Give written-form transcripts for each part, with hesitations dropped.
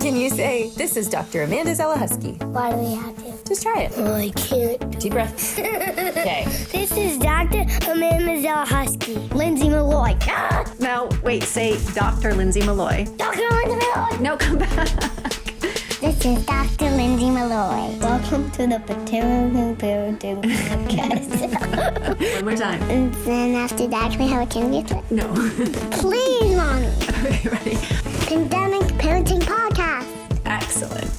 Can you say, "This is Dr. Amanda Zalahusky"? Why do we have to? Just try it. Oh, I can't. Deep breath. Okay. This is Dr. Amanda Zalahusky. Lindsay Malloy. Ah! Now, wait, say Dr. Lindsay Malloy. Dr. Lindsay Malloy. No, come back. This is Dr. Lindsay Malloy. Welcome to the Parenting Podcast. One more time. And then after that, can we have a candy twist? No. Please, Mommy. Okay, ready? Pandemic Parenting Podcast. Excellent.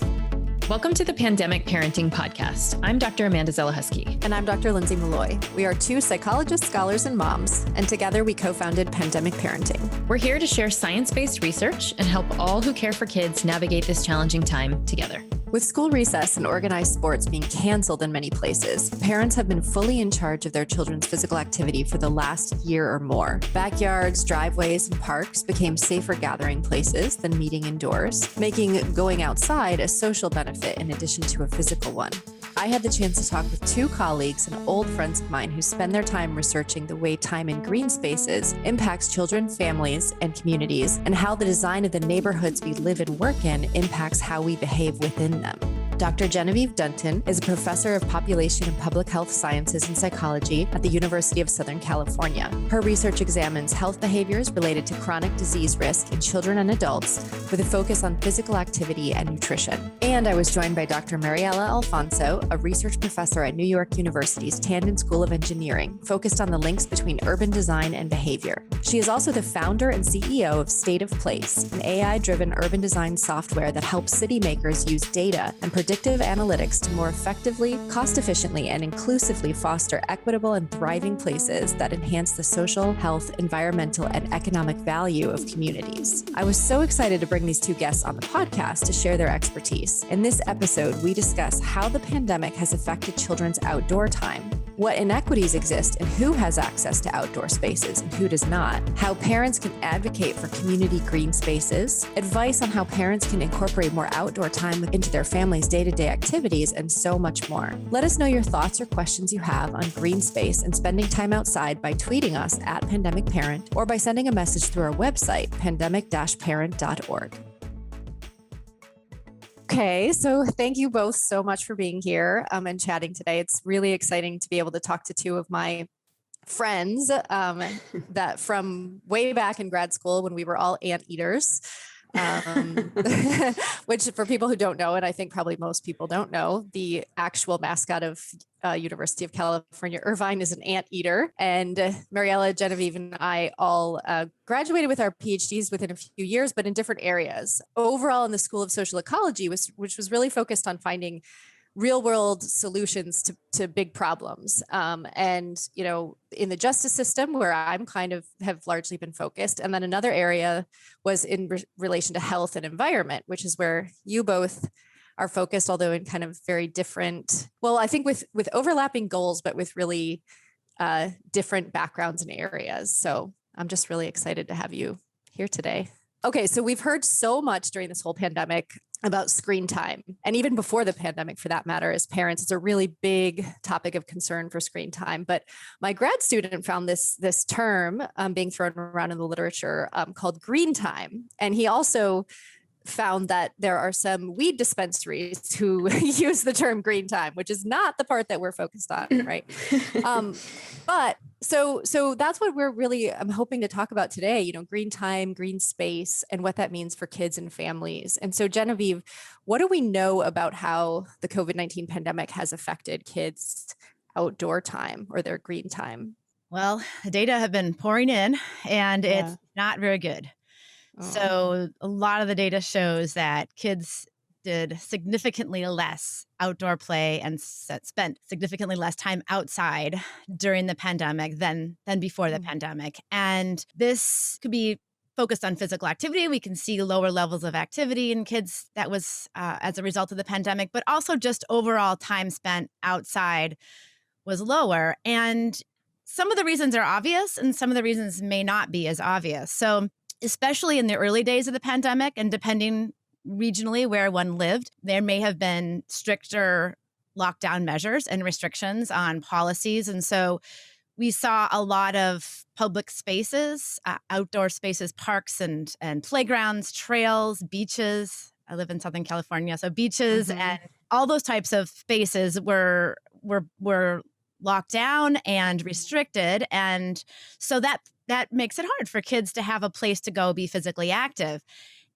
Welcome to the Pandemic Parenting Podcast. I'm Dr. Amanda Zalahusky. And I'm Dr. Lindsay Malloy. We are two psychologists, scholars, and moms, and together we co-founded Pandemic Parenting. We're here to share science-based research and help all who care for kids navigate this challenging time together. With school recess and organized sports being canceled in many places, parents have been fully in charge of their children's physical activity for the last year or more. Backyards, driveways, and parks became safer gathering places than meeting indoors, making going outside a social benefit in addition to a physical one. I had the chance to talk with two colleagues and old friends of mine who spend their time researching the way time in green spaces impacts children, families, and communities, and how the design of the neighborhoods we live and work in impacts how we behave within them. Dr. Genevieve Dunton is a professor of population and public health sciences and psychology at the University of Southern California. Her research examines health behaviors related to chronic disease risk in children and adults with a focus on physical activity and nutrition. And I was joined by Dr. Mariela Alfonzo, a research professor at New York University's Tandon School of Engineering, focused on the links between urban design and behavior. She is also the founder and CEO of State of Place, an AI-driven urban design software that helps city makers use data and predictive analytics to more effectively, cost-efficiently, and inclusively foster equitable and thriving places that enhance the social, health, environmental, and economic value of communities. I was so excited to bring these two guests on the podcast to share their expertise. In this episode, we discuss how the pandemic has affected children's outdoor time, what inequities exist and who has access to outdoor spaces and who does not, how parents can advocate for community green spaces, advice on how parents can incorporate more outdoor time into their family's day-to-day activities, and so much more. Let us know your thoughts or questions you have on green space and spending time outside by tweeting us at Pandemic Parent or by sending a message through our website, pandemic-parent.org. Okay, so thank you both so much for being here and chatting today. It's really exciting to be able to talk to two of my friends that from way back in grad school when we were all anteaters, which for people who don't know, and I think probably most people don't know, the actual mascot of University of California, Irvine, is an anteater. And Mariela, Genevieve, and I all graduated with our PhDs within a few years, but in different areas. Overall, in the School of Social Ecology, which was really focused on finding real world solutions to big problems. And, you know, in the justice system where I'm kind of have largely been focused. And then another area was in relation to health and environment, which is where you both are focused, although in kind of very different, well, I think with overlapping goals, but with really different backgrounds and areas. So I'm just really excited to have you here today. Okay, so we've heard so much during this whole pandemic about screen time. And even before the pandemic, for that matter, as parents, it's a really big topic of concern for screen time. But my grad student found this term being thrown around in the literature called green time. And he also found that there are some weed dispensaries who use the term green time, which is not the part that we're focused on, right? But so that's what I'm hoping to talk about today, you know, green time, green space, and what that means for kids and families. And so Genevieve, what do we know about how the COVID-19 pandemic has affected kids' outdoor time or their green time? Well, the data have been pouring in and it's not very good. So a lot of the data shows that kids did significantly less outdoor play and spent significantly less time outside during the pandemic than before the pandemic. And this could be focused on physical activity. We can see lower levels of activity in kids that was as a result of the pandemic, but also just overall time spent outside was lower. And some of the reasons are obvious and some of the reasons may not be as obvious. So especially in the early days of the pandemic and depending regionally where one lived, there may have been stricter lockdown measures and restrictions on policies. And so we saw a lot of public spaces, outdoor spaces, parks and playgrounds, trails, beaches, I live in Southern California, so beaches and all those types of spaces were locked down and restricted, and so that makes it hard for kids to have a place to go be physically active.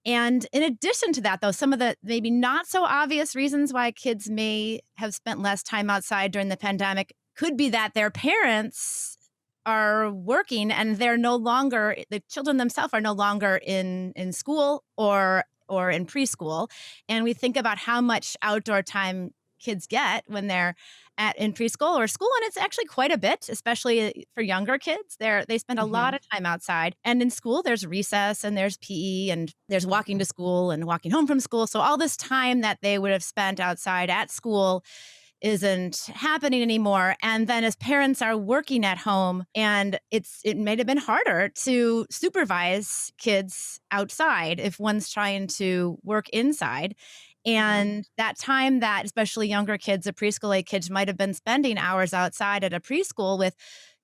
And in addition to that, though, some of the maybe not so obvious reasons why kids may have spent less time outside during the pandemic could be that their parents are working and they're no longer, the children themselves are no longer in school or in preschool. And we think about how much outdoor time kids get when they're in preschool or school, and it's actually quite a bit, especially for younger kids. They spend a lot of time outside, and in school there's recess and there's PE and there's walking to school and walking home from school. So all this time that they would have spent outside at school isn't happening anymore. And then as parents are working at home, and it may have been harder to supervise kids outside if one's trying to work inside. And that time that especially younger kids, the preschool age kids, might have been spending hours outside at a preschool with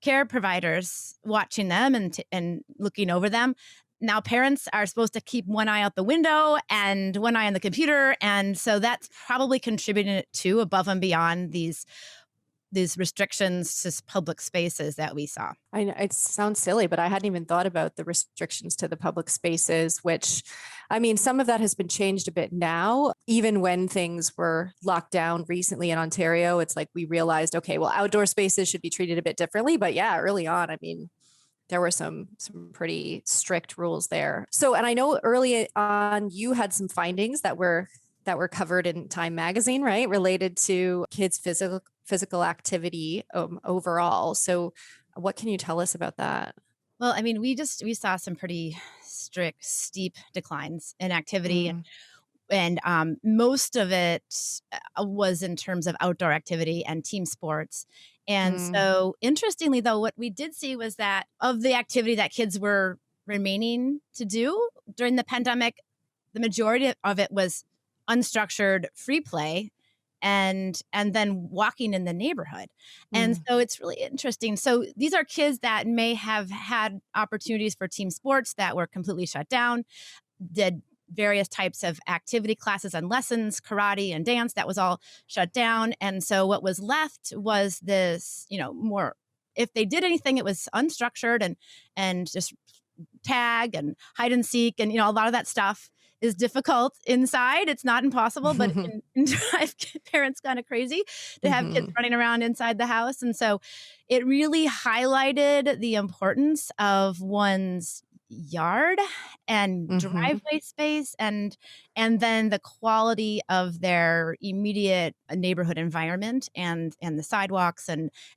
care providers watching them and looking over them. Now parents are supposed to keep one eye out the window and one eye on the computer. And so that's probably contributing to above and beyond these restrictions to public spaces that we saw. I know it sounds silly, but I hadn't even thought about the restrictions to the public spaces, which, I mean, some of that has been changed a bit now. Even when things were locked down recently in Ontario, it's like we realized, okay, well, outdoor spaces should be treated a bit differently. But yeah, early on, I mean, there were some pretty strict rules there. So, and I know early on you had some findings that were covered in Time magazine, right? Related to kids' physical activity overall. So what can you tell us about that? Well, I mean, we saw some pretty strict, steep declines in activity. And most of it was in terms of outdoor activity and team sports. And so interestingly, though, what we did see was that of the activity that kids were remaining to do during the pandemic, the majority of it was unstructured free play and then walking in the neighborhood. And so it's really interesting. So these are kids that may have had opportunities for team sports that were completely shut down, did various types of activity classes and lessons, karate and dance, that was all shut down. And so what was left was this, more, if they did anything, it was unstructured and just tag and hide and seek. And, a lot of that stuff is difficult inside. It's not impossible, but it can drive parents kind of crazy to have kids running around inside the house. And so it really highlighted the importance of one's yard and driveway space and then the quality of their immediate neighborhood environment and the sidewalks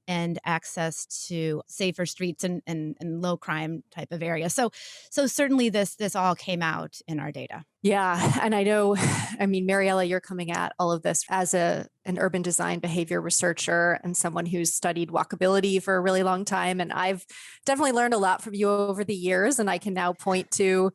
and access to safer streets and low crime type of areas. So certainly this all came out in our data. Yeah. And I know, Mariela, you're coming at all of this as an urban design behavior researcher and someone who's studied walkability for a really long time. And I've definitely learned a lot from you over the years. And I can now point to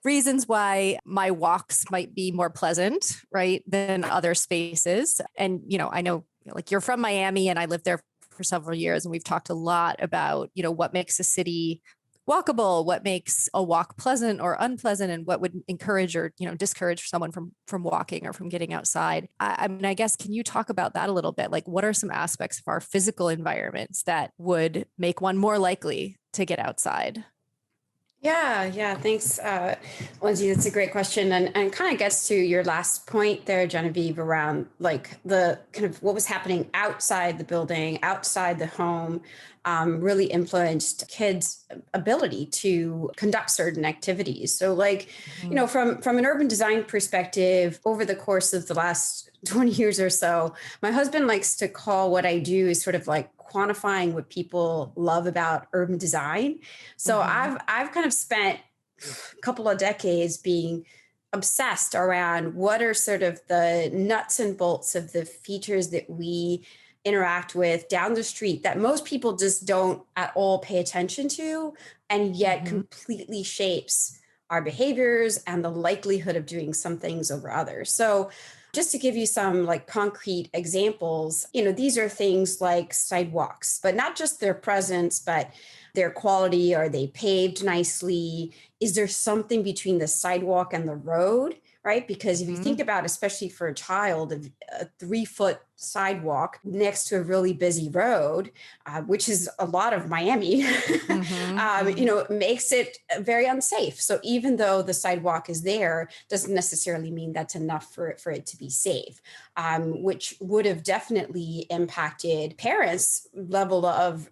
reasons why my walks might be more pleasant, right, than other spaces. And, I know like you're from Miami and I lived there for several years. And we've talked a lot about, what makes a city walkable, what makes a walk pleasant or unpleasant, and what would encourage or discourage someone from walking or from getting outside. I guess, can you talk about that a little bit? Like, what are some aspects of our physical environments that would make one more likely to get outside? Yeah. Thanks, Lindsay. That's a great question. And kind of gets to your last point there, Genevieve, around like the kind of what was happening outside the building, outside the home, really influenced kids' ability to conduct certain activities. So like, from an urban design perspective, over the course of the last 20 years or so, my husband likes to call what I do is sort of like quantifying what people love about urban design. So I've kind of spent a couple of decades being obsessed around what are sort of the nuts and bolts of the features that we interact with down the street that most people just don't at all pay attention to, and yet completely shapes our behaviors and the likelihood of doing some things over others. So just to give you some like concrete examples, these are things like sidewalks, but not just their presence, but their quality. Are they paved nicely? Is there something between the sidewalk and the road right? Because if you think about, especially for a child, a 3-foot sidewalk next to a really busy road, which is a lot of Miami, makes it very unsafe. So even though the sidewalk is there, doesn't necessarily mean that's enough for it to be safe, which would have definitely impacted parents' level of,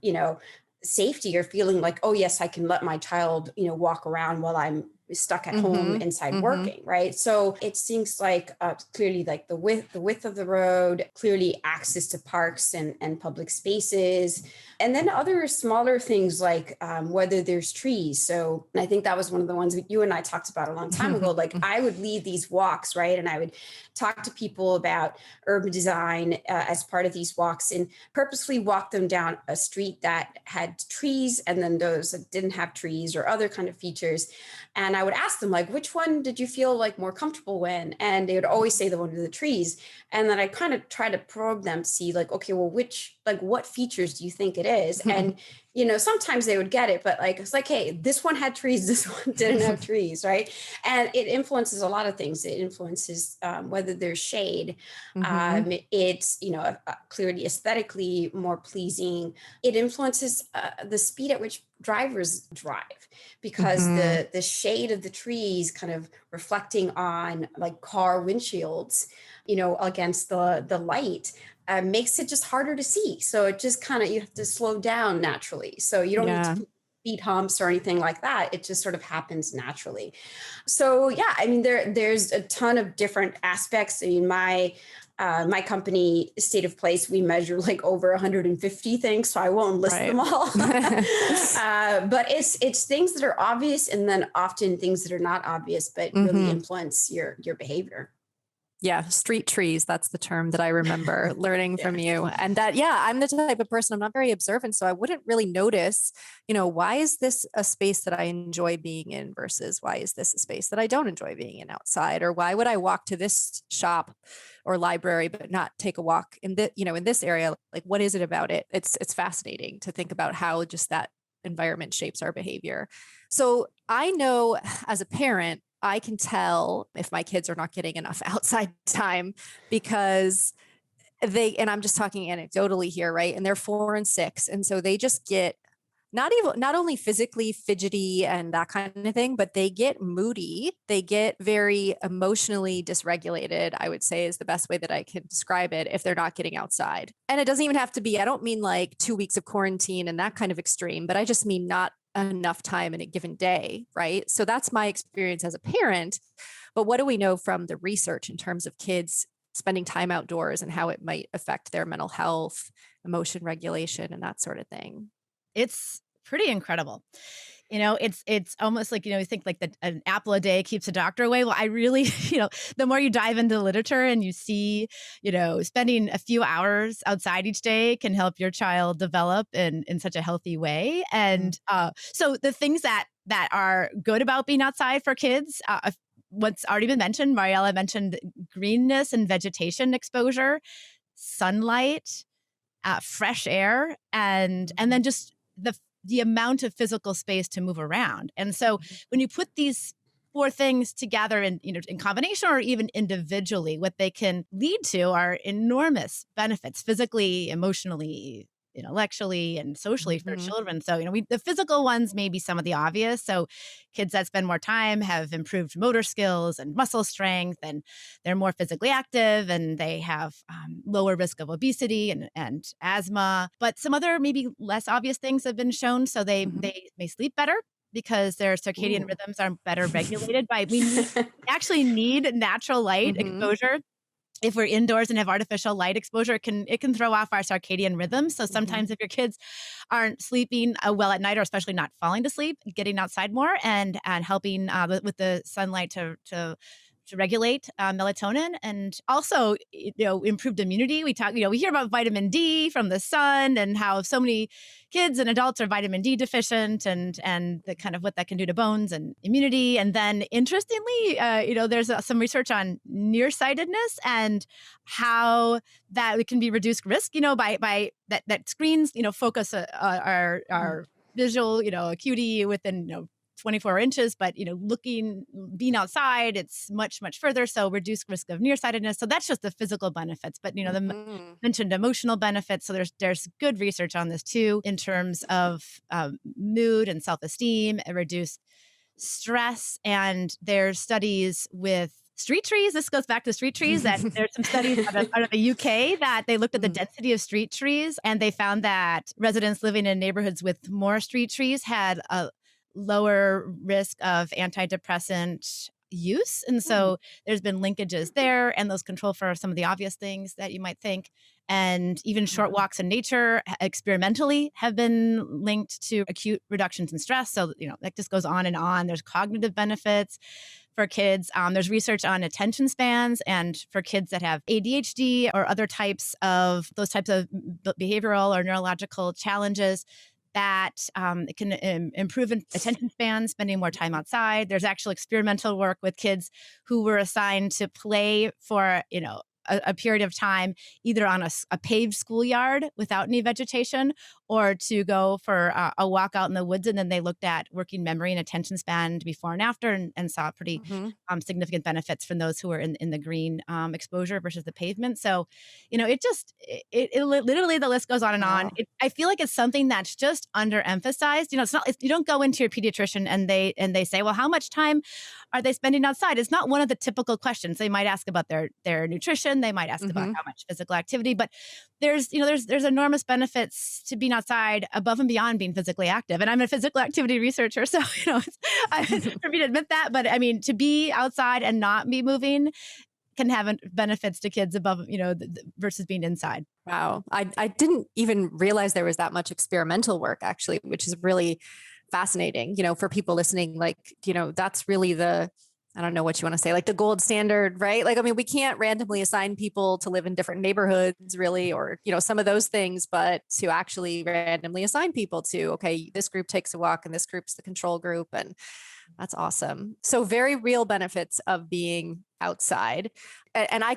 safety, or feeling like, oh yes, I can let my child, walk around while I'm stuck at home inside working, right? So it seems like clearly, like the width of the road, clearly access to parks and public spaces, and then other smaller things like whether there's trees. So I think that was one of the ones that you and I talked about a long time ago. Like I would lead these walks, right? And I would talk to people about urban design as part of these walks, and purposely walk them down a street that had trees, and then those that didn't have trees or other kind of features. And I would ask them, like, which one did you feel like more comfortable in? And they would always say the one with the trees. And then I kind of try to probe them to see, like, okay, well, what features do you think it is? And, sometimes they would get it, but like, it's like, hey, this one had trees, this one didn't have trees, right? And it influences a lot of things. It influences whether there's shade. It's, clearly aesthetically more pleasing. It influences the speed at which drivers drive, because the shade of the trees kind of reflecting on like car windshields, against the light, makes it just harder to see. So it just kind of, you have to slow down naturally. So you don't need to speed humps or anything like that. It just sort of happens naturally. So yeah, I mean, there's a ton of different aspects. I mean, my company, State of Place, we measure like over 150 things, so I won't list them all. But it's things that are obvious, and then often things that are not obvious, but really influence your behavior. Yeah. Street trees. That's the term that I remember learning from you. And that, I'm the type of person, I'm not very observant. So I wouldn't really notice, why is this a space that I enjoy being in versus why is this a space that I don't enjoy being in outside? Or why would I walk to this shop or library, but not take a walk in in this area? Like, what is it about it? It's fascinating to think about how just that environment shapes our behavior. So I know as a parent, I can tell if my kids are not getting enough outside time because and I'm just talking anecdotally here, right? And they're 4 and 6. And so they just get not only physically fidgety and that kind of thing, but they get moody. They get very emotionally dysregulated, I would say is the best way that I can describe it, if they're not getting outside. And it doesn't even have to be, I don't mean like 2 weeks of quarantine and that kind of extreme, but I just mean not enough time in a given day, right? So that's my experience as a parent. But what do we know from the research in terms of kids spending time outdoors and how it might affect their mental health, emotion regulation, and that sort of thing? It's pretty incredible. It's almost like, you think like an apple a day keeps a doctor away. Well, I really, the more you dive into the literature and you see, spending a few hours outside each day can help your child develop in such a healthy way. And so the things that are good about being outside for kids, what's already been mentioned, Mariela mentioned greenness and vegetation exposure, sunlight, fresh air, and then just the amount of physical space to move around. And so when you put these 4 things together in combination or even individually, what they can lead to are enormous benefits physically, emotionally, intellectually, and socially for children. So, the physical ones may be some of the obvious. So kids that spend more time have improved motor skills and muscle strength, and they're more physically active, and they have lower risk of obesity and asthma. But some other maybe less obvious things have been shown. So they may sleep better because their circadian rhythms are better regulated we actually need natural light exposure. If we're indoors and have artificial light exposure, it can throw off our circadian rhythm. So sometimes if your kids aren't sleeping well at night, or especially not falling to sleep, getting outside more and helping with the sunlight to regulate melatonin, and also improved immunity. We hear about vitamin D from the sun and how so many kids and adults are vitamin D deficient, and the kind of what that can do to bones and immunity. And then interestingly, there's some research on nearsightedness and how that it can be reduced risk, by that screens, focus our visual, acuity within, 24 inches, but, being outside, it's much, much further. So reduced risk of nearsightedness. So that's just the physical benefits, but, the mentioned emotional benefits. So there's good research on this too, in terms of mood and self-esteem, and reduced stress. And there's studies with street trees. This goes back to street trees, that there's some studies out of the UK that they looked at the density of street trees, and they found that residents living in neighborhoods with more street trees had a lower risk of antidepressant use. And so there's been linkages there, and those control for some of the obvious things that you might think. And even short walks in nature experimentally have been linked to acute reductions in stress. So, that just goes on and on. There's cognitive benefits for kids. There's research on attention spans, and for kids that have ADHD or other types of behavioral or neurological challenges, that it can improve attention span, spending more time outside. There's actual experimental work with kids who were assigned to play for, a period of time, either on a paved schoolyard without any vegetation, or to go for a walk out in the woods. And then they looked at working memory and attention span before and after, and saw pretty significant benefits from those who were in the green exposure versus the pavement. So, it literally, the list goes on and on. I feel like it's something that's just underemphasized. It's not, you don't go into your pediatrician and they say, well, how much time are they spending outside? It's not one of the typical questions. They might ask about their nutrition. They might ask about how much physical activity, but there's enormous benefits to being outside above and beyond being physically active. And I'm a physical activity researcher, so it's for me to admit that. But I mean, to be outside and not be moving can have benefits to kids above, versus being inside. Wow, I didn't even realize there was that much experimental work, actually, which is really fascinating. For people listening, that's really I don't know what you want to say, like the gold standard, right? We can't randomly assign people to live in different neighborhoods, really, or, some of those things, but to actually randomly assign people to, okay, this group takes a walk and this group's the control group. And that's awesome. So very real benefits of being outside. And I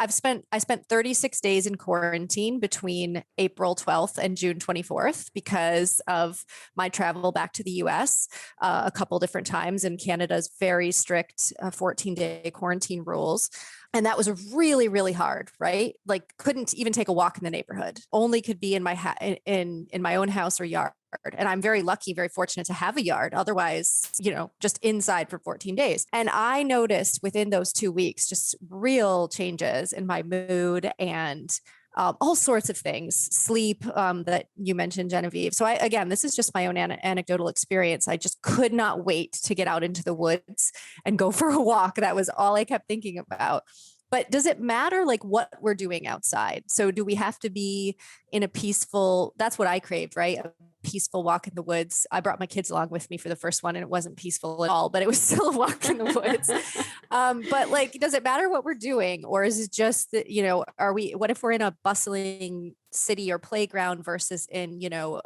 spent 36 days in quarantine between April 12th and June 24th because of my travel back to the US a couple different times, and Canada's very strict 14-day quarantine rules. And that was really, really hard, right? Couldn't even take a walk in the neighborhood, only could be in my in my own house or yard. And I'm very lucky, very fortunate to have a yard. Otherwise, just inside for 14 days. And I noticed within those 2 weeks, just real changes in my mood and all sorts of things, sleep that you mentioned, Genevieve. So this is just my own anecdotal experience. I just could not wait to get out into the woods and go for a walk. That was all I kept thinking about. But does it matter what we're doing outside? So do we have to be in a peaceful, that's what I craved, right? A peaceful walk in the woods. I brought my kids along with me for the first one, and it wasn't peaceful at all, but it was still a walk in the woods. But does it matter what we're doing? Or is it just that, what if we're in a bustling city or playground versus in,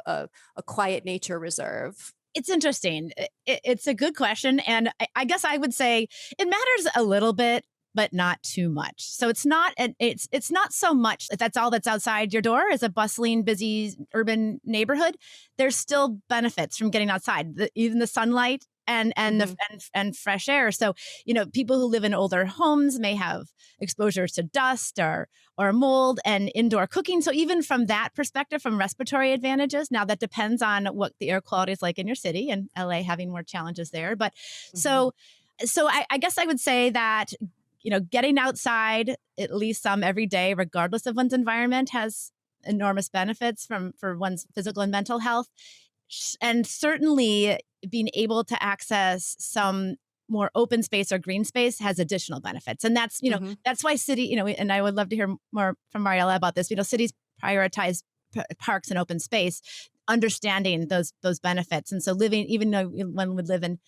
a quiet nature reserve? It's interesting. It's a good question. And I guess I would say it matters a little bit, but not too much. So it's not so much if that's all that's outside your door is a bustling, busy urban neighborhood. There's still benefits from getting outside, even the sunlight and fresh air. So, people who live in older homes may have exposures to dust or mold and indoor cooking. So even from that perspective, from respiratory advantages, now that depends on what the air quality is like in your city, and LA having more challenges there. But so I guess I would say that getting outside at least some every day, regardless of one's environment, has enormous benefits for one's physical and mental health. And certainly being able to access some more open space or green space has additional benefits. And that's, that's why city, and I would love to hear more from Mariela about this. Cities prioritize parks and open space, understanding those benefits. And so living, even though one would live in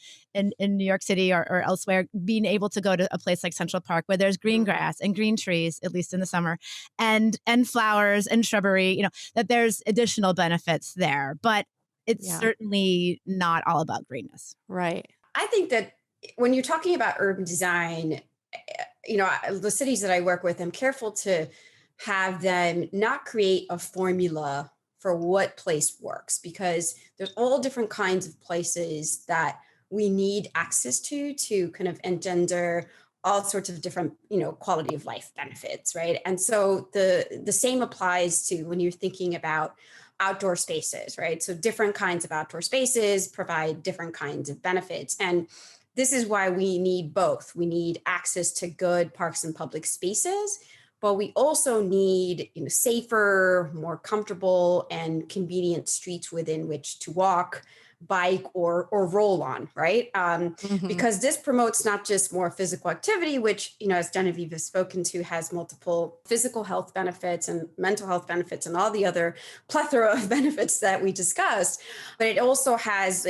New York City or elsewhere, being able to go to a place like Central Park where there's green grass and green trees, at least in the summer, and flowers and shrubbery, that there's additional benefits there. But it's certainly not all about greenness. Right. I think that when you're talking about urban design, the cities that I work with, I'm careful to have them not create a formula for what place works, because there's all different kinds of places that we need access to kind of engender all sorts of different, quality of life benefits, right? And so the same applies to when you're thinking about outdoor spaces, right? So different kinds of outdoor spaces provide different kinds of benefits. And this is why we need both. We need access to good parks and public spaces, but we also need safer, more comfortable and convenient streets within which to walk, bike, or roll on, right? Because this promotes not just more physical activity, which, as Genevieve has spoken to, has multiple physical health benefits and mental health benefits and all the other plethora of benefits that we discussed, but it also has,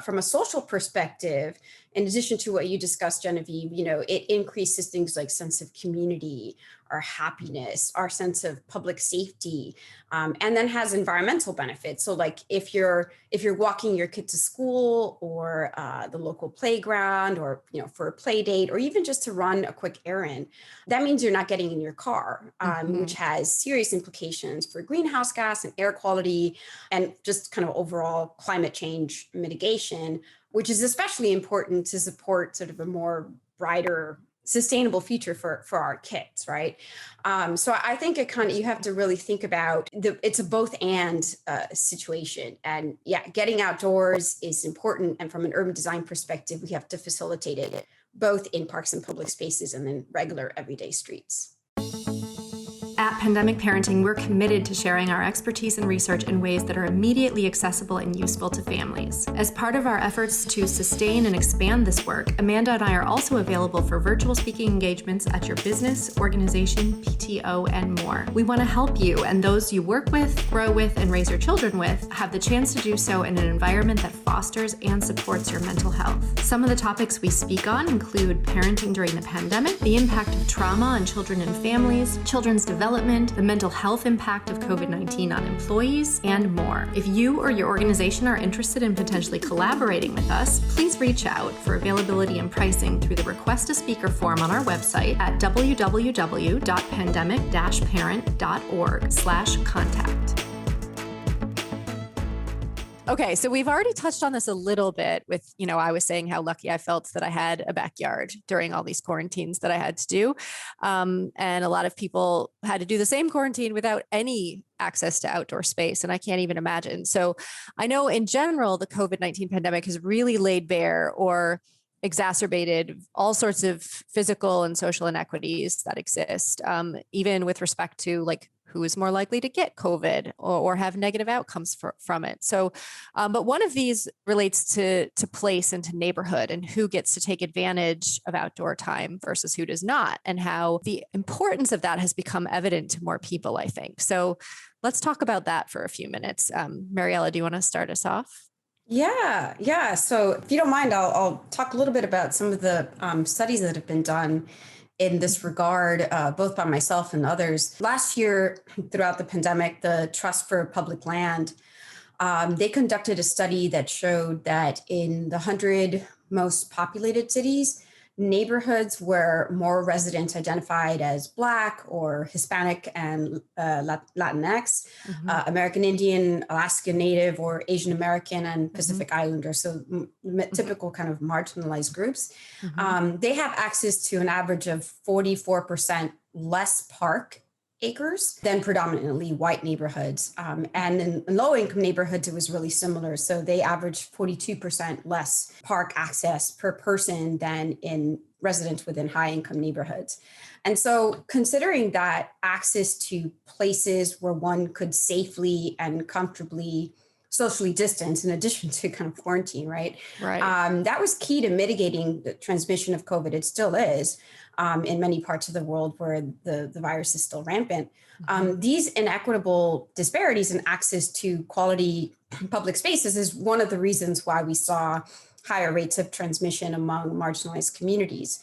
from a social perspective, in addition to what you discussed, Genevieve, it increases things like sense of community, our happiness, our sense of public safety, and then has environmental benefits. So like if you're walking your kid to school or the local playground, or for a play date, or even just to run a quick errand, that means you're not getting in your car, which has serious implications for greenhouse gas and air quality and just kind of overall climate change mitigation, which is especially important to support sort of a more brighter, sustainable future for our kids, right? So I think you have to really think about it's a both and situation. And yeah, getting outdoors is important. And from an urban design perspective, we have to facilitate it both in parks and public spaces and in regular everyday streets. At Pandemic Parenting, we're committed to sharing our expertise and research in ways that are immediately accessible and useful to families. As part of our efforts to sustain and expand this work, Amanda and I are also available for virtual speaking engagements at your business, organization, PTO, and more. We want to help you and those you work with, grow with, and raise your children with have the chance to do so in an environment that fosters and supports your mental health. Some of the topics we speak on include parenting during the pandemic, the impact of trauma on children and families, children's development, the mental health impact of COVID-19 on employees, and more. If you or your organization are interested in potentially collaborating with us, please reach out for availability and pricing through the Request a Speaker form on our website at www.pandemic-parent.org/contact. Okay, so we've already touched on this a little bit with, I was saying how lucky I felt that I had a backyard during all these quarantines that I had to do. And a lot of people had to do the same quarantine without any access to outdoor space. And I can't even imagine. So I know in general, the COVID-19 pandemic has really laid bare or exacerbated all sorts of physical and social inequities that exist, even with respect to who is more likely to get COVID or have negative outcomes from it. So, but one of these relates to place and to neighborhood and who gets to take advantage of outdoor time versus who does not, and how the importance of that has become evident to more people, I think. So let's talk about that for a few minutes. Mariela, do you want to start us off? Yeah. So if you don't mind, I'll talk a little bit about some of the studies that have been done in this regard, both by myself and others. Last year, throughout the pandemic, the Trust for Public Land, they conducted a study that showed that in the 100 most populated cities, neighborhoods where more residents identified as Black or Hispanic and Latinx, American Indian, Alaska Native, or Asian American and Pacific Islander, so typical kind of marginalized groups, they have access to an average of 44% less park acres than predominantly white neighborhoods. And in low-income neighborhoods, it was really similar. So they averaged 42% less park access per person than in residents within high-income neighborhoods. And so considering that access to places where one could safely and comfortably socially distance, in addition to kind of quarantine, right? That was key to mitigating the transmission of COVID. It still is. In many parts of the world where the virus is still rampant. These inequitable disparities in access to quality public spaces is one of the reasons why we saw higher rates of transmission among marginalized communities.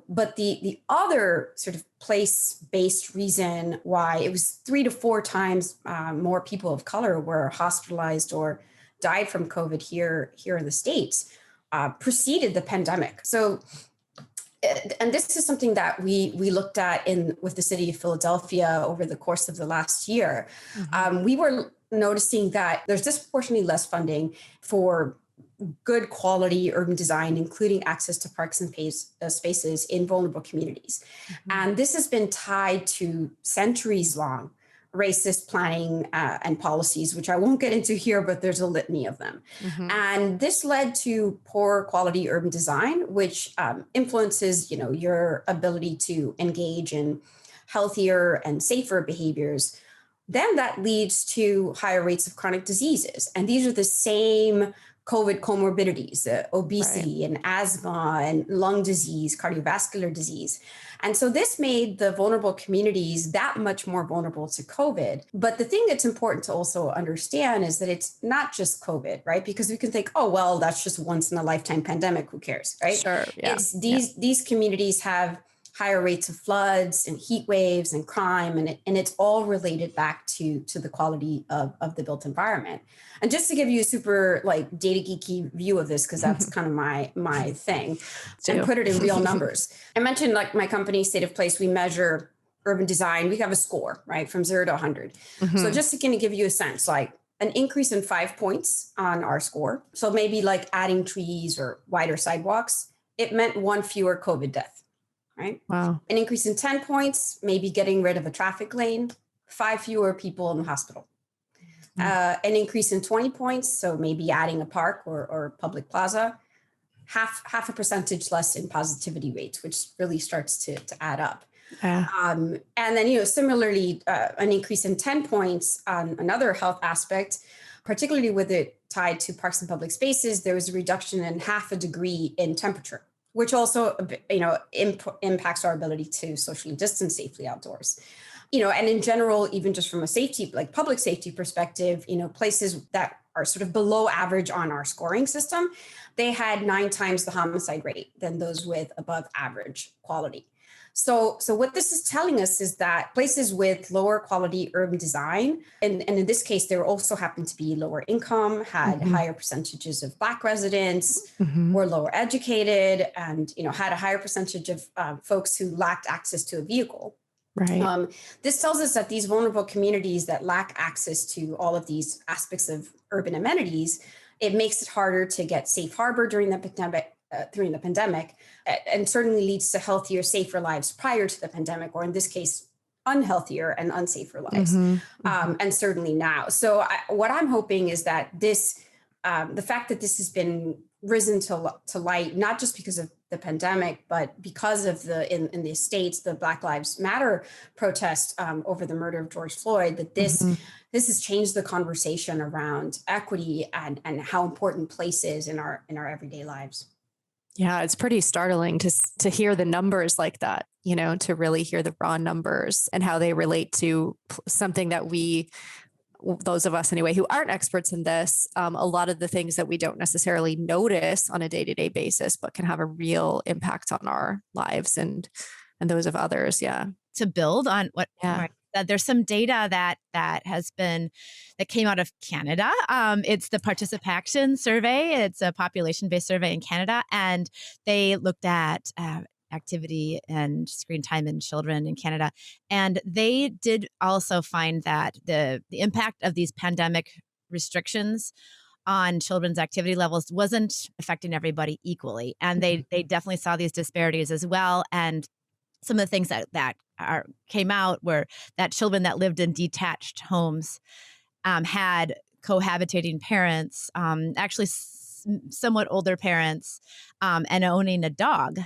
But the other sort of place-based reason why it was 3 to 4 times more people of color were hospitalized or died from COVID here in the States preceded the pandemic. So and this is something that we looked at with the city of Philadelphia over the course of the last year. We were noticing that there's disproportionately less funding for good quality urban design, including access to parks and spaces in vulnerable communities. And this has been tied to centuries long racist planning and policies, which I won't get into here, but there's a litany of them. And this led to poor quality urban design, which influences, your ability to engage in healthier and safer behaviors. Then that leads to higher rates of chronic diseases. And these are the same COVID comorbidities, obesity and asthma and lung disease, cardiovascular disease. And so this made the vulnerable communities that much more vulnerable to COVID. But the thing that's important to also understand is that it's not just COVID, right? Because we can think, oh, well, that's just once in a lifetime pandemic. Who cares, right? Sure. Yeah. It's these communities have higher rates of floods and heat waves and crime, and it's all related back to the quality of the built environment. And just to give you a super data geeky view of this, because that's kind of my thing, and put it in real numbers. I mentioned my company, State of Place, we measure urban design. We have a score, right, from 0 to 100. So just to kind of give you a sense, an increase in 5 points on our score. So maybe adding trees or wider sidewalks, it meant 1 fewer COVID death. Right? Wow. An increase in 10 points, maybe getting rid of a traffic lane, 5 fewer people in the hospital. An increase in 20 points, so maybe adding a park or public plaza, half a percentage less in positivity rates, which really starts to add up. And then, similarly, an increase in 10 points on another health aspect, particularly with it tied to parks and public spaces, there was a reduction in 0.5 degree in temperature, which also, impacts our ability to socially distance safely outdoors. And in general, even just from a safety, public safety perspective, places that are sort of below average on our scoring system, they had 9 times the homicide rate than those with above average quality. So what this is telling us is that places with lower quality urban design, and in this case, there also happened to be lower income, had higher percentages of Black residents, were lower educated, and had a higher percentage of folks who lacked access to a vehicle. Right. This tells us that these vulnerable communities that lack access to all of these aspects of urban amenities, it makes it harder to get safe harbor during the pandemic, and certainly leads to healthier, safer lives prior to the pandemic, or in this case, unhealthier and unsafer lives, and certainly now. So what I'm hoping is that this, the fact that this has been risen to light, not just because of the pandemic, but because of in the States, the Black Lives Matter protest over the murder of George Floyd, that this has changed the conversation around equity and how important place is in our everyday lives. Yeah, it's pretty startling to hear the numbers like that, to really hear the raw numbers and how they relate to something that those of us anyway, who aren't experts in this, a lot of the things that we don't necessarily notice on a day-to-day basis, but can have a real impact on our lives and those of others. Yeah. To build on what there's some data that came out of Canada. It's the Participation Survey. It's a population-based survey in Canada, and they looked at activity and screen time in children in Canada. And they did also find that the impact of these pandemic restrictions on children's activity levels wasn't affecting everybody equally. And they definitely saw these disparities as well. And some of the things that came out were that children that lived in detached homes had cohabitating parents, actually somewhat older parents, and owning a dog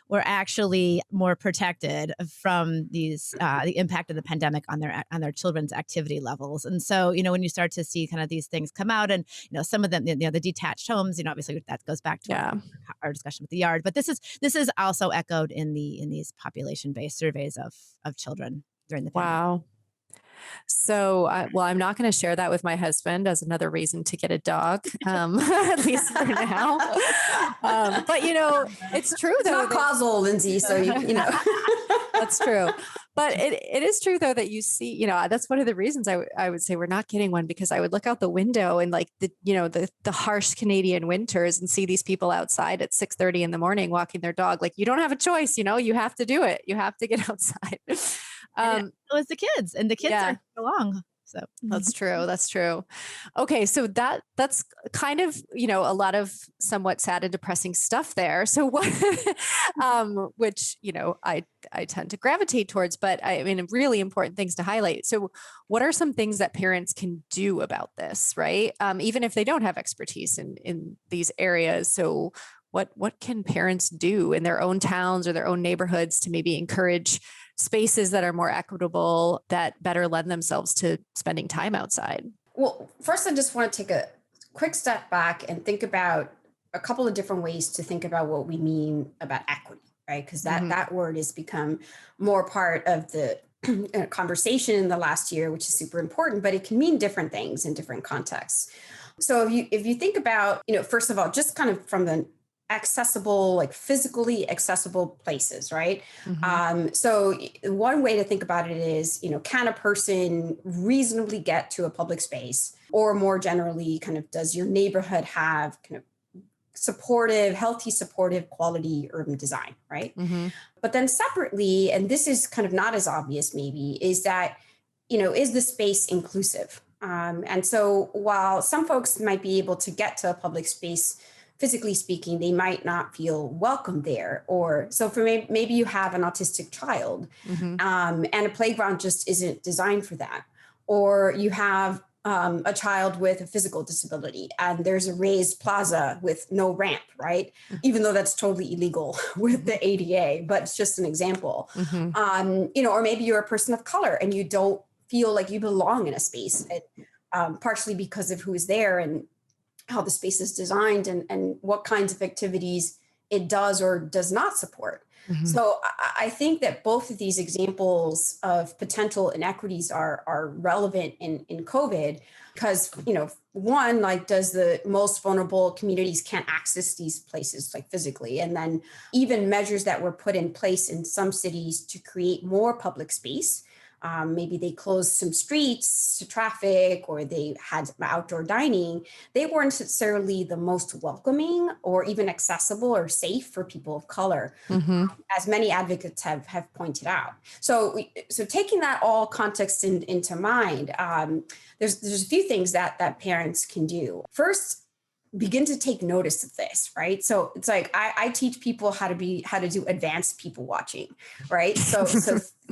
were actually more protected from these the impact of the pandemic on their children's activity levels. And so, when you start to see kind of these things come out, and some of them, the detached homes, obviously that goes back to our discussion with the yard. But this is also echoed in these population-based surveys of children during the pandemic. Wow. So, I'm not going to share that with my husband as another reason to get a dog, at least for now. But, it's true, though. It's not causal, Lindsay. So, That's true. But it is true though that you see, that's one of the reasons I would say we're not getting one, because I would look out the window and like the harsh Canadian winters and see these people outside at 6:30 in the morning walking their dog. Like, you don't have a choice, you have to do it. You have to get outside. It was the kids, and the kids aren't along. So that's true. That's true. Okay. So that's kind of, a lot of somewhat sad and depressing stuff there. So what, which, I tend to gravitate towards, but I mean, really important things to highlight. So what are some things that parents can do about this, right? Even if they don't have expertise in these areas. So what can parents do in their own towns or their own neighborhoods to maybe encourage spaces that are more equitable, that better lend themselves to spending time outside? Well, first, I just want to take a quick step back and think about a couple of different ways to think about what we mean about equity, right? Because that word has become more part of the conversation in the last year, which is super important, but it can mean different things in different contexts. So if you think about, first of all, just kind of from the accessible, like physically accessible places, right? So one way to think about it is, can a person reasonably get to a public space? Or more generally, kind of, does your neighborhood have kind of healthy, supportive, quality urban design, right? But then separately, and this is kind of not as obvious maybe, is that, is the space inclusive? And so while some folks might be able to get to a public space, physically speaking, they might not feel welcome there. Or so for maybe you have an autistic child and a playground just isn't designed for that. Or you have a child with a physical disability and there's a raised plaza with no ramp, right? Even though that's totally illegal with the ADA, but it's just an example. Or maybe you're a person of color and you don't feel like you belong in a space, partially because of who is there and how the space is designed and what kinds of activities it does or does not support. So I think that both of these examples of potential inequities are relevant in COVID because, one, like, does the most vulnerable communities can't access these places like physically. And then even measures that were put in place in some cities to create more public space. Maybe they closed some streets to traffic or they had outdoor dining. They weren't necessarily the most welcoming or even accessible or safe for people of color, as many advocates have pointed out. So taking that all context into mind, there's a few things that parents can do. First, begin to take notice of this, right? So it's like I teach people how to do advanced people watching, right? So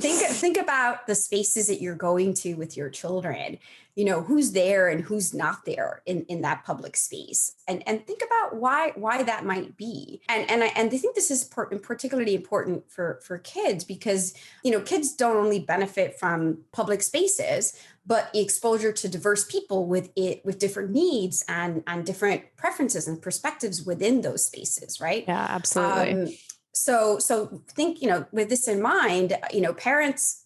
think about the spaces that you're going to with your children, who's there and who's not there in that public space, and think about why that might be. And I think this is particularly important for kids because kids don't only benefit from public spaces, but exposure to diverse people with different needs and different preferences and perspectives within those spaces, right? Yeah, absolutely. So think, with this in mind, parents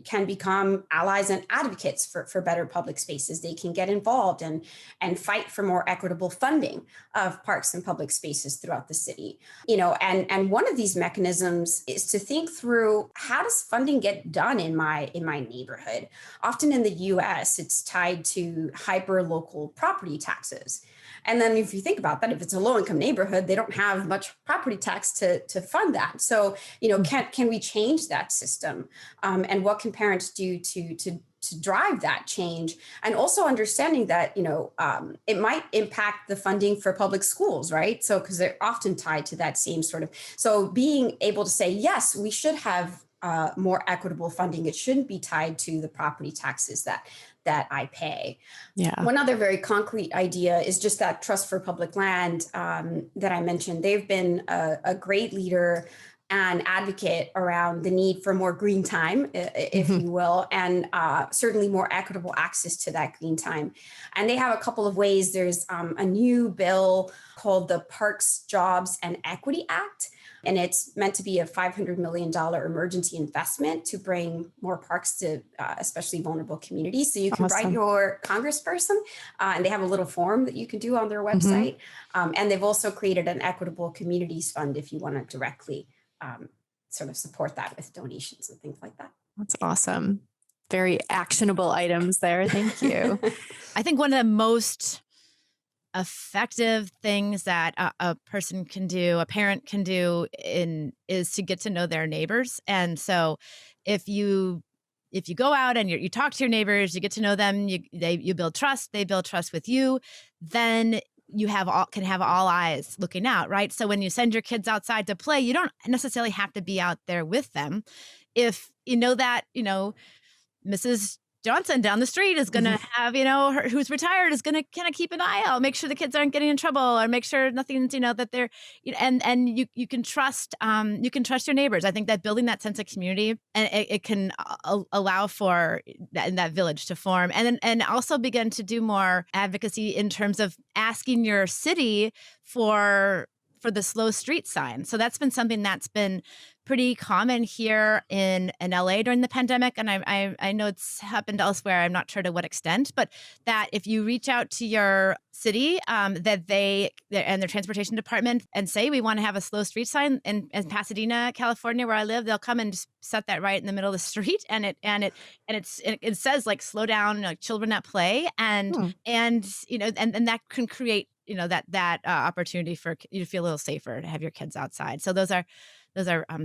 can become allies and advocates for better public spaces. They can get involved and fight for more equitable funding of parks and public spaces throughout the city. And one of these mechanisms is to think through, how does funding get done in my neighborhood? Often in the US, it's tied to hyper local property taxes. And then if you think about that, if it's a low-income neighborhood, they don't have much property tax to fund that. So, can we change that system? And what can parents do to drive that change? And also understanding that, it might impact the funding for public schools, right? So, because they're often tied to that same sort of, so being able to say, yes, we should have more equitable funding. It shouldn't be tied to the property taxes that I pay. Yeah. One other very concrete idea is just that Trust for Public Land that I mentioned. They've been a great leader and advocate around the need for more green time, if you will, and certainly more equitable access to that green time. And they have a couple of ways. There's a new bill called the Parks, Jobs, and Equity Act. And it's meant to be a $500 million emergency investment to bring more parks to especially vulnerable communities. So you can write your congressperson and they have a little form that you can do on their website. And they've also created an equitable communities fund if you want to directly sort of support that with donations and things like that. That's awesome. Very actionable items there. Thank you. I think one of the most effective things that a person can do, a parent can do, is to get to know their neighbors. And so if you go out and you talk to your neighbors, you get to know them, you build trust, they build trust with you, then you can have all eyes looking out, right? So when you send your kids outside to play, you don't necessarily have to be out there with them. If you know that, Mrs. Johnson down the street is going to have, her who's retired is going to kind of keep an eye out, make sure the kids aren't getting in trouble, or make sure nothing's, that they're, and you can trust, your neighbors. I think that building that sense of community, and it can allow for that village to form, and also begin to do more advocacy in terms of asking your city for the slow street sign. So that's been something that's been pretty common here in LA during the pandemic. And I know it's happened elsewhere. I'm not sure to what extent, but that if you reach out to your city, that they and their transportation department and say, we want to have a slow street sign in Pasadena, California, where I live, they'll come and just set that right in the middle of the street. And it says like, slow down, like children at play. And that can create, that opportunity for you to feel a little safer to have your kids outside. So those are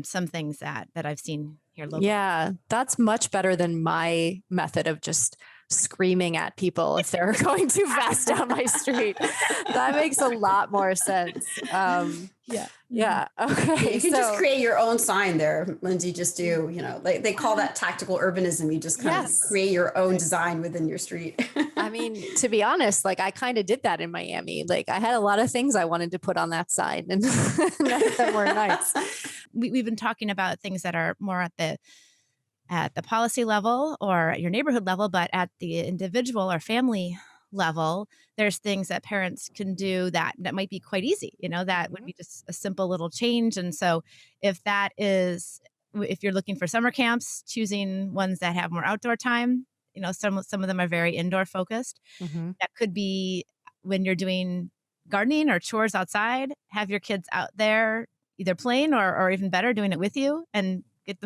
some things that I've seen here locally. Yeah, that's much better than my method of just screaming at people if they're going too fast down my street. That makes a lot more sense. Yeah. Okay. You can just create your own sign there, Lindsay. Just do, they call that tactical urbanism. You just kind of create your own design within your street. I mean, to be honest, like I kind of did that in Miami. Like I had a lot of things I wanted to put on that sign, and none of them were nice. We've been talking about things that are more at the policy level or at your neighborhood level, but at the individual or family level, there's things that parents can do that might be quite easy, that would be just a simple little change. And so if you're looking for summer camps, choosing ones that have more outdoor time, some of them are very indoor focused. That could be when you're doing gardening or chores outside, have your kids out there either playing or even better, doing it with you, and get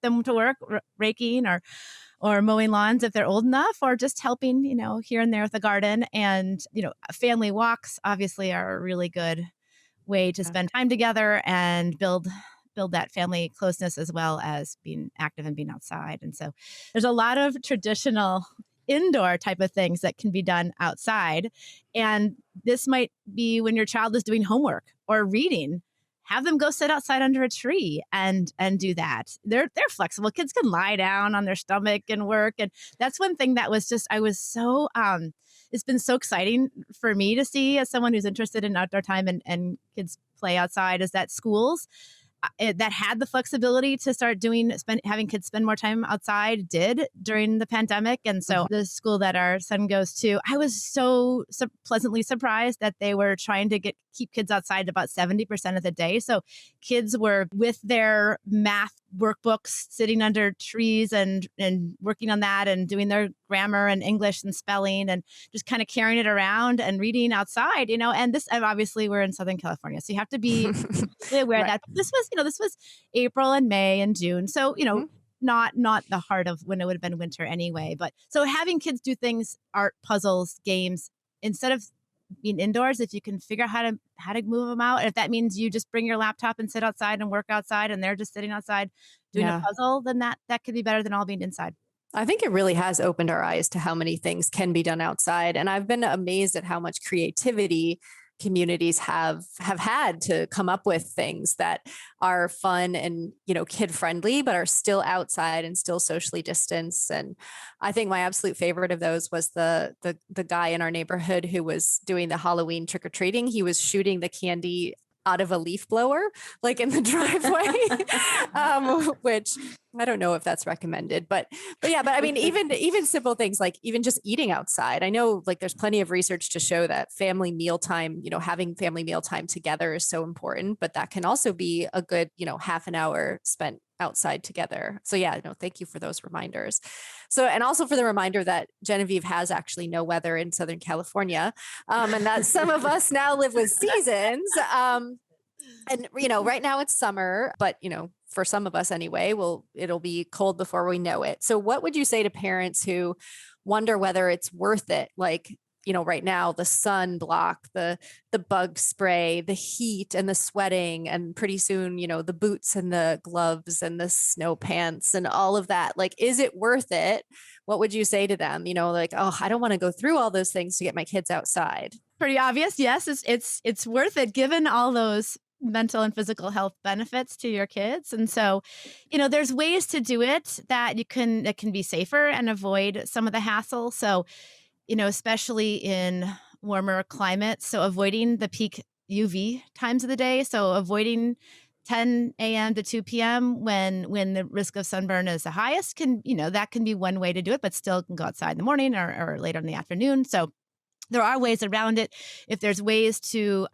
them to work raking or mowing lawns if they're old enough, or just helping, here and there with the garden. And, family walks obviously are a really good way to spend time together and build that family closeness, as well as being active and being outside. And so there's a lot of traditional indoor type of things that can be done outside. And this might be when your child is doing homework or reading. Have them go sit outside under a tree and do that. They're flexible. Kids can lie down on their stomach and work. And that's one thing that was it's been so exciting for me to see, as someone who's interested in outdoor time and kids play outside, is that schools that had the flexibility to start having kids spend more time outside did during the pandemic. And so the school that our son goes to, I was so pleasantly surprised that they were trying to keep kids outside about 70% of the day. So kids were with their math workbooks, sitting under trees and working on that, and doing their grammar and English and spelling, and just kind of carrying it around and reading outside, and this, obviously we're in Southern California, so you have to be really aware that this was April and May and June. So, not the heart of when it would have been winter anyway. But so having kids do things, art, puzzles, games, instead of being indoors, if you can figure out how to move them out, if that means you just bring your laptop and sit outside and work outside, and they're just sitting outside doing a puzzle, then that could be better than all being inside. I think it really has opened our eyes to how many things can be done outside. And I've been amazed at how much creativity communities have had to come up with things that are fun and, kid friendly, but are still outside and still socially distanced. And I think my absolute favorite of those was the guy in our neighborhood who was doing the Halloween trick or treating. He was shooting the candy out of a leaf blower, like in the driveway, which I don't know if that's recommended, but I mean, even simple things like even just eating outside. I know like there's plenty of research to show that family mealtime, having family mealtime together is so important, but that can also be a good, half an hour spent outside together. So thank you for those reminders. So, and also for the reminder that Genevieve has actually no weather in Southern California, and that some of us now live with seasons. And, right now it's summer, but, for some of us anyway, it'll be cold before we know it. So what would you say to parents who wonder whether it's worth it? Like, right now, the sunblock, the bug spray, the heat and the sweating, and pretty soon, the boots and the gloves and the snow pants and all of that. Like, is it worth it? What would you say to them? Like, oh, I don't want to go through all those things to get my kids outside. Pretty obvious. Yes, it's worth it given all those mental and physical health benefits to your kids. And so, there's ways to do it that can be safer and avoid some of the hassle. So, especially in warmer climates. So avoiding the peak UV times of the day. So avoiding 10 a.m. to 2 p.m. when the risk of sunburn is the highest that can be one way to do it, but still can go outside in the morning or later in the afternoon. So there are ways around it. If there's ways to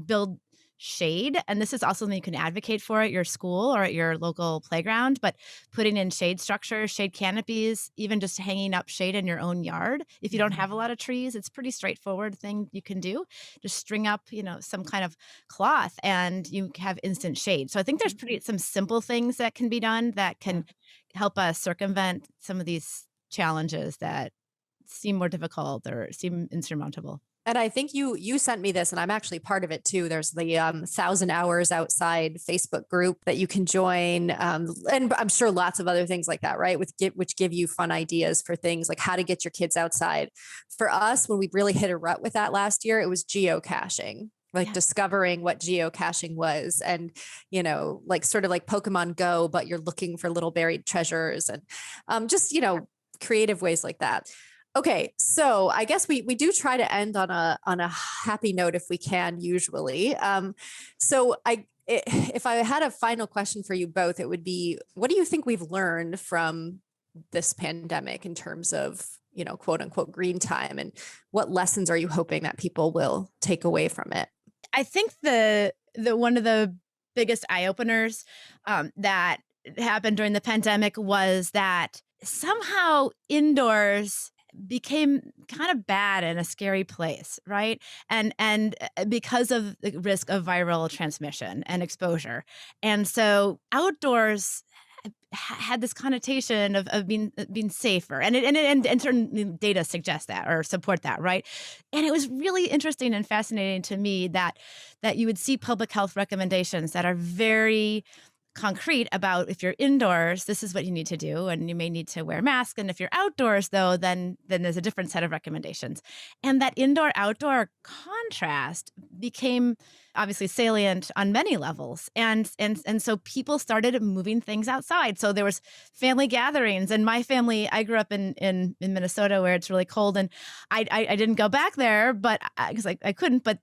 build shade, and this is also something you can advocate for at your school or at your local playground, but putting in shade structures, shade canopies, even just hanging up shade in your own yard. If you don't have a lot of trees, it's a pretty straightforward thing you can do. Just string up, some kind of cloth and you have instant shade. So I think there's some simple things that can be done that can help us circumvent some of these challenges that seem more difficult or seem insurmountable. And I think you sent me this, and I'm actually part of it too. There's the 1,000 Hours Outside Facebook group that you can join, and I'm sure lots of other things like that, right? Which give you fun ideas for things like how to get your kids outside. For us, when we really hit a rut with that last year, it was geocaching. Like discovering what geocaching was, and like sort of like Pokemon Go, but you're looking for little buried treasures, and just creative ways like that. Okay, so I guess we do try to end on a happy note if we can, usually. So if I had a final question for you both, it would be, what do you think we've learned from this pandemic in terms of, quote unquote green time, and what lessons are you hoping that people will take away from it? I think the one of the biggest eye openers that happened during the pandemic was that somehow indoors became kind of bad and a scary place, right? And because of the risk of viral transmission and exposure. And so outdoors had this connotation of being safer, and certain data suggest that or support that, right? And it was really interesting and fascinating to me that you would see public health recommendations that are very concrete about, if you're indoors, this is what you need to do, and you may need to wear a mask. And if you're outdoors, though, then there's a different set of recommendations. And that indoor-outdoor contrast became obviously salient on many levels. And so people started moving things outside. So there was family gatherings, and my family, I grew up in Minnesota where it's really cold, and I didn't go back there, but because I couldn't, but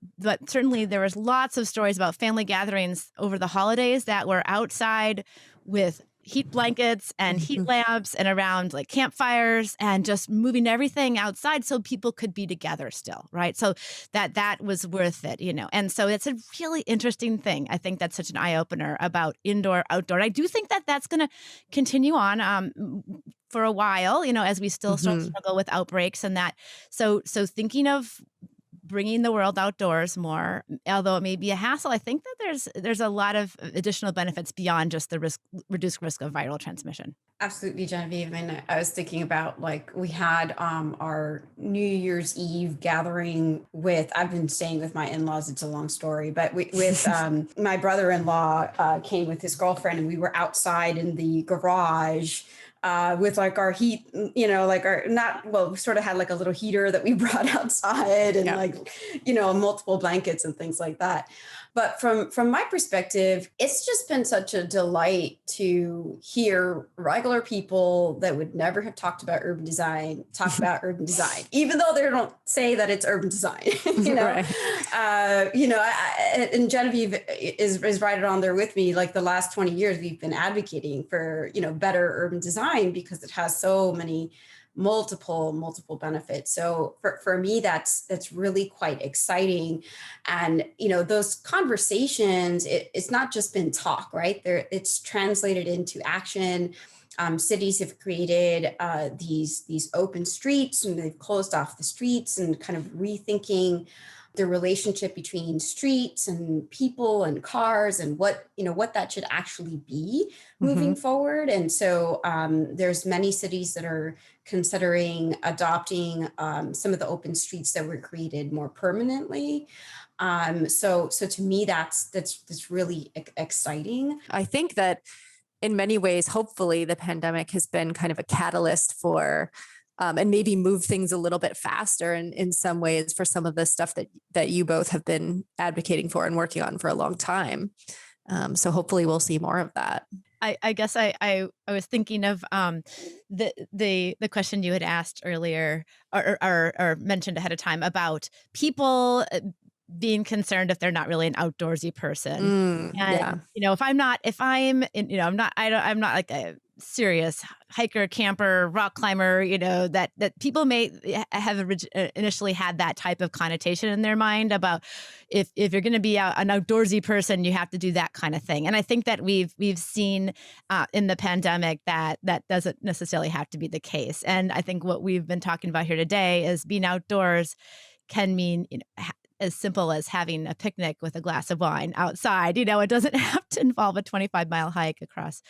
certainly there was lots of stories about family gatherings over the holidays that were outside with heat blankets and heat lamps and around like campfires, and just moving everything outside so people could be together still, right? So that was worth it, And so it's a really interesting thing. I think that's such an eye opener about indoor, outdoor. I do think that that's going to continue on for a while, as we still struggle with outbreaks and that. So thinking of bringing the world outdoors more, although it may be a hassle, I think that there's a lot of additional benefits beyond just the reduced risk of viral transmission. Absolutely, Genevieve. And I was thinking about, like, we had our New Year's Eve gathering I've been staying with my in-laws. It's a long story, but with my brother-in-law came with his girlfriend, and we were outside in the garage with like our heat, we sort of had like a little heater that we brought outside, and multiple blankets and things like that. But from my perspective, it's just been such a delight to hear regular people that would never have talked about urban design, talk about urban design, even though they don't say that it's urban design, Right. And Genevieve is right on there with me. Like the last 20 years, we've been advocating for, better urban design because it has so many multiple benefits. So for me, that's really quite exciting. And, those conversations, it's not just been talk, right? It's translated into action. Cities have created these open streets, and they've closed off the streets, and kind of rethinking the relationship between streets and people and cars and what that should actually be moving forward. And so there's many cities that are considering adopting some of the open streets that were created more permanently. So to me, that's really exciting. I think that in many ways, hopefully the pandemic has been kind of a catalyst for and maybe move things a little bit faster in some ways for some of the stuff that you both have been advocating for and working on for a long time. So hopefully we'll see more of that. I guess I was thinking of the question you had asked earlier or mentioned ahead of time about people being concerned if they're not really an outdoorsy person. I'm not like a serious hiker, camper, rock climber, that people may have initially had that type of connotation in their mind about if you're going to be an outdoorsy person, you have to do that kind of thing. And I think that we've seen in the pandemic that doesn't necessarily have to be the case. And I think what we've been talking about here today is being outdoors can mean, as simple as having a picnic with a glass of wine outside. It doesn't have to involve a 25-mile hike across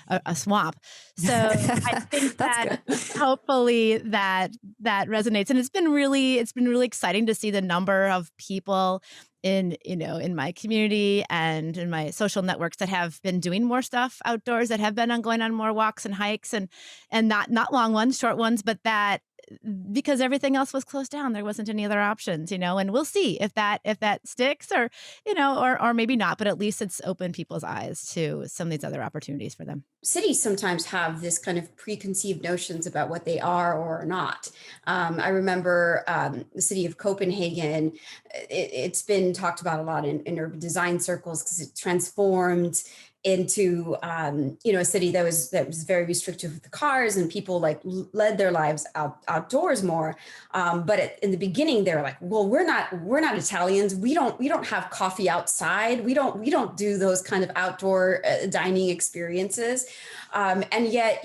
a swamp. So I think that hopefully that resonates. And it's been really exciting to see the number of people in my community and in my social networks that have been doing more stuff outdoors, that have been going on more walks and hikes and not long ones, short ones, but that because everything else was closed down, there wasn't any other options, and we'll see if that sticks or maybe not, but at least it's opened people's eyes to some of these other opportunities for them. Cities sometimes have this kind of preconceived notions about what they are or are not. I remember the city of Copenhagen, it's been talked about a lot in urban design circles because it transformed into a city that was very restrictive with the cars, and people led their lives outdoors more. But in the beginning, they were like, "Well, we're not Italians. We don't have coffee outside. We don't do those kind of outdoor dining experiences." And yet,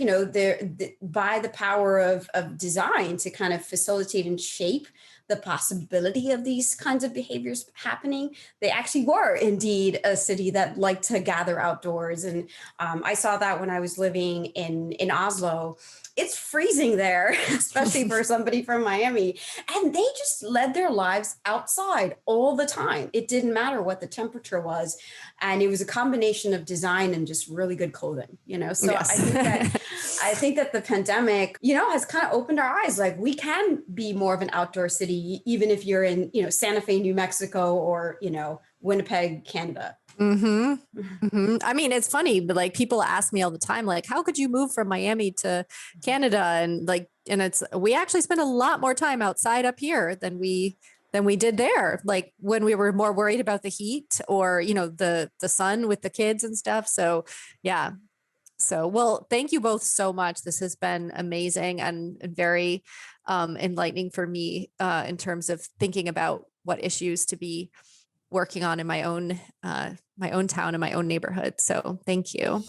by the power of design to kind of facilitate and shape the possibility of these kinds of behaviors happening, they actually were indeed a city that liked to gather outdoors. And I saw that when I was living in Oslo. It's freezing there, especially for somebody from Miami. And they just led their lives outside all the time. It didn't matter what the temperature was. And it was a combination of design and just really good clothing, So yes. I think that the pandemic, has kind of opened our eyes. Like, we can be more of an outdoor city, even if you're in, Santa Fe, New Mexico, or, Winnipeg, Canada. I mean, it's funny, but people ask me all the time, how could you move from Miami to Canada? And we actually spend a lot more time outside up here than we did there. When we were more worried about the heat or, the sun with the kids and stuff. So yeah. So, well, thank you both so much. This has been amazing and very enlightening for me in terms of thinking about what issues to be working on in my own town and my own neighborhood. So thank you.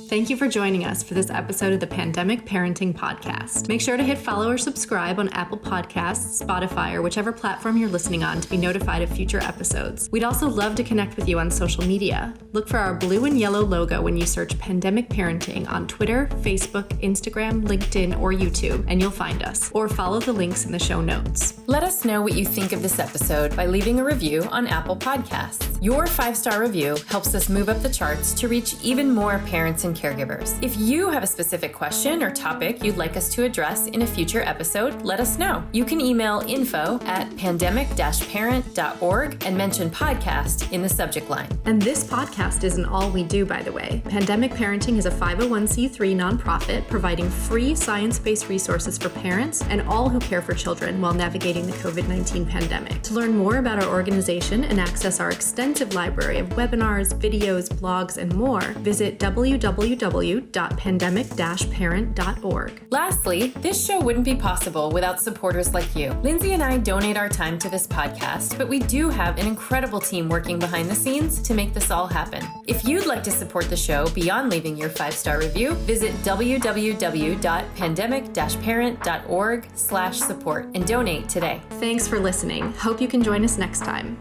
Thank you for joining us for this episode of the Pandemic Parenting Podcast. Make sure to hit follow or subscribe on Apple Podcasts, Spotify, or whichever platform you're listening on to be notified of future episodes. We'd also love to connect with you on social media. Look for our blue and yellow logo when you search Pandemic Parenting on Twitter, Facebook, Instagram, LinkedIn, or YouTube, and you'll find us. Or follow the links in the show notes. Let us know what you think of this episode by leaving a review on Apple Podcasts. Your 5-star review helps us move up the charts to reach even more parents and caregivers. If you have a specific question or topic you'd like us to address in a future episode, let us know. You can email info@pandemic-parent.org and mention podcast in the subject line. And this podcast isn't all we do, by the way. Pandemic Parenting is a 501c3 nonprofit providing free science-based resources for parents and all who care for children while navigating the COVID-19 pandemic. To learn more about our organization and access our extensive library of webinars, videos, blogs, and more, visit www.pandemic-parent.org. www.pandemic-parent.org. Lastly, this show wouldn't be possible without supporters like you. Lindsay and I donate our time to this podcast, but we do have an incredible team working behind the scenes to make this all happen. If you'd like to support the show beyond leaving your 5-star review, visit www.pandemic-parent.org/support and donate today. Thanks for listening. Hope you can join us next time.